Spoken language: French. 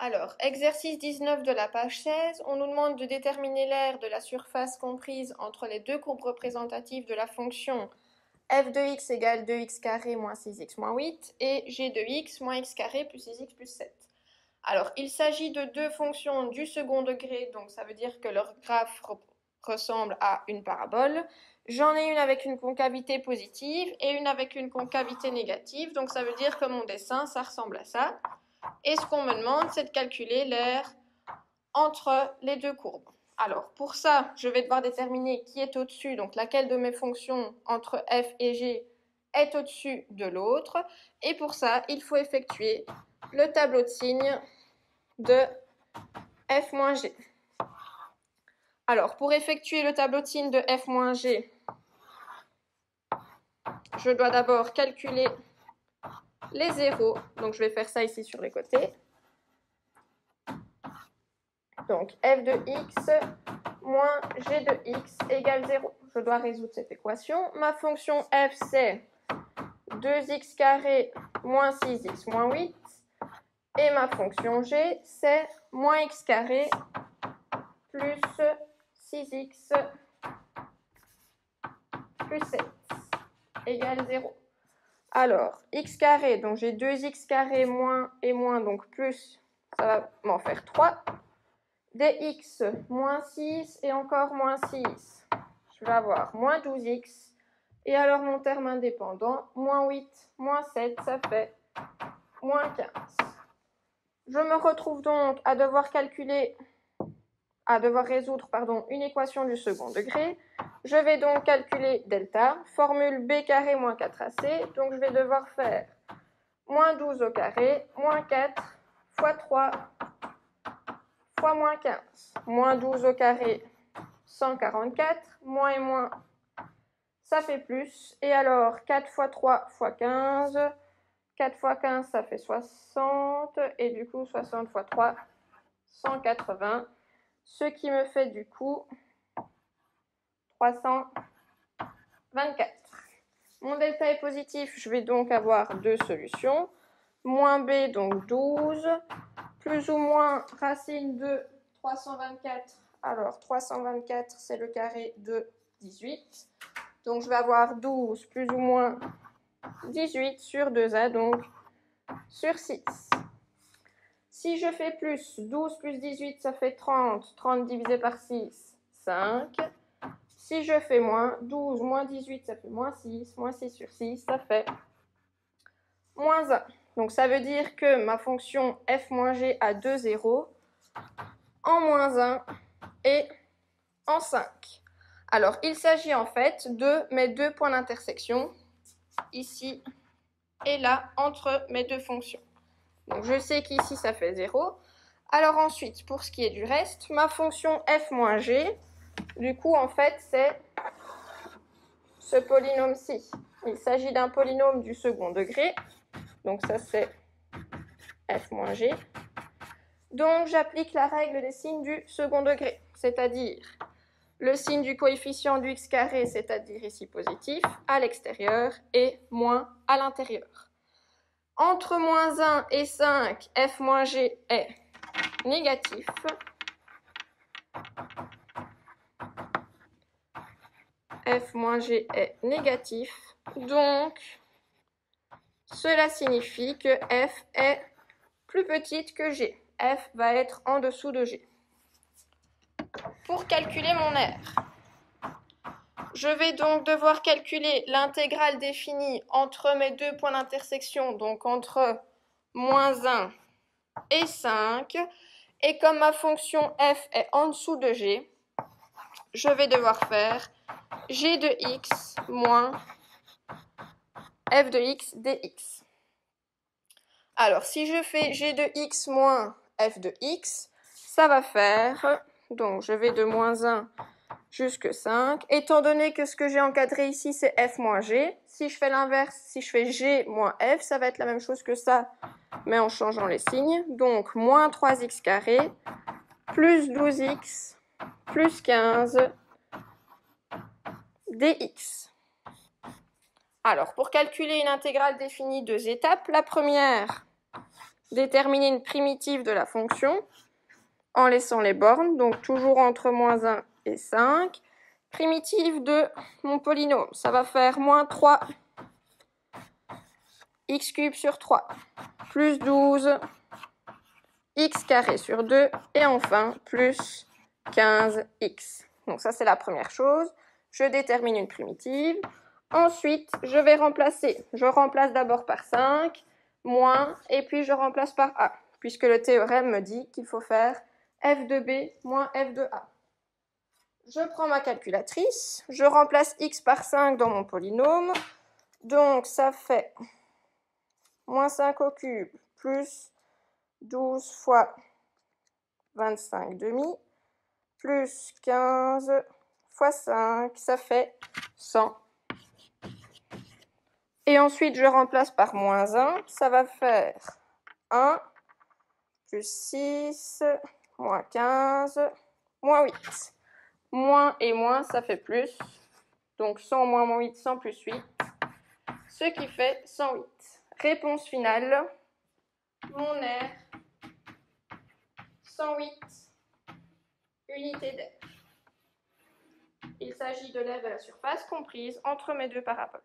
Alors, exercice 19 de la page 16, on nous demande de déterminer l'aire de la surface comprise entre les deux courbes représentatives de la fonction f de x égale 2x carré moins 6x moins 8 et g de x moins x carré plus 6x plus 7. Alors, il s'agit de deux fonctions du second degré, donc ça veut dire que leur graphe ressemble à une parabole. J'en ai une avec une concavité positive et une avec une concavité négative, donc ça veut dire que mon dessin, ça ressemble à ça. Et ce qu'on me demande, c'est de calculer l'aire entre les deux courbes. Alors, pour ça, je vais devoir déterminer qui est au-dessus, donc laquelle de mes fonctions entre f et g est au-dessus de l'autre. Et pour ça, il faut effectuer le tableau de signes de f moins g. Alors, pour effectuer le tableau de signes de f moins g, je dois d'abord calculer les zéros. Donc, je vais faire ça ici sur les côtés. Donc, f de x moins g de x égale 0. Je dois résoudre cette équation. Ma fonction f, c'est 2x carré moins 6x moins 8. Et ma fonction g, c'est moins x carré plus 6x plus 7 égale 0. Alors, x carré, donc j'ai 2x carré moins et moins, donc plus, ça va m'en faire 3. Dx, moins 6 et encore moins 6. Je vais avoir moins 12x. Et alors mon terme indépendant, moins 8, moins 7, ça fait moins 15. Je me retrouve donc à devoir résoudre une équation du second degré. Je vais donc calculer delta, formule b carré moins 4ac. Donc je vais devoir faire moins 12 au carré, moins 4 fois 3 fois moins 15. Moins 12 au carré, 144. Moins et moins, ça fait plus. Et alors, 4 fois 3 fois 15. 4 fois 15, ça fait 60. Et du coup, 60 fois 3, 180. Ce qui me fait du coup 324. Mon delta est positif, je vais donc avoir deux solutions. Moins b, donc 12, plus ou moins racine de 324. Alors, 324, c'est le carré de 18. Donc, je vais avoir 12 plus ou moins 18 sur 2a, donc sur 6. Si je fais plus, 12 plus 18, ça fait 30. 30 divisé par 6, 5. Si je fais moins, 12 moins 18, ça fait moins 6. Moins 6 sur 6, ça fait moins 1. Donc ça veut dire que ma fonction f moins g a deux zéros en moins 1 et en 5. Alors il s'agit en fait de mes deux points d'intersection, ici et là, entre mes deux fonctions. Donc je sais qu'ici ça fait 0. Alors ensuite, pour ce qui est du reste, ma fonction f moins g, du coup en fait c'est ce polynôme-ci. Il s'agit d'un polynôme du second degré. Donc ça c'est f moins g. Donc j'applique la règle des signes du second degré, c'est-à-dire le signe du coefficient du x carré, c'est-à-dire ici positif, à l'extérieur et moins à l'intérieur. Entre moins 1 et 5, f moins g est négatif. F moins g est négatif. Donc, cela signifie que f est plus petite que g. F va être en dessous de g. Pour calculer mon R, je vais donc devoir calculer l'intégrale définie entre mes deux points d'intersection, donc entre moins 1 et 5. Et comme ma fonction f est en dessous de g, je vais devoir faire g de x moins f de x dx. Alors, si je fais g de x moins f de x, ça va faire, donc je vais de moins 1 jusqu'à 5. Étant donné que ce que j'ai encadré ici, c'est f moins g, si je fais l'inverse, si je fais g moins f, ça va être la même chose que ça, mais en changeant les signes. Donc, moins 3x carré, plus 12x, plus 15 dx. Alors, pour calculer une intégrale définie, deux étapes. La première, déterminer une primitive de la fonction en laissant les bornes, donc toujours entre moins 1 et 5. Primitive de mon polynôme, ça va faire moins 3 x cube sur 3 plus 12 x carré sur 2 et enfin plus 15x. Donc ça c'est la première chose. Je détermine une primitive. Ensuite, je vais remplacer. Je remplace d'abord par 5, moins, et puis je remplace par a, puisque le théorème me dit qu'il faut faire f de b moins f de a. Je prends ma calculatrice, je remplace x par 5 dans mon polynôme, donc ça fait moins 5 au cube plus 12 fois 25 demi plus 15 fois 5, ça fait 100. Et ensuite, je remplace par moins 1, ça va faire 1 plus 6 moins 15 moins 8. Moins et moins, ça fait plus. Donc 100 moins 8, 100 plus 8, ce qui fait 108. Réponse finale, mon R, 108 unités d'air. Il s'agit de l'aire de la surface comprise entre mes deux paraboles.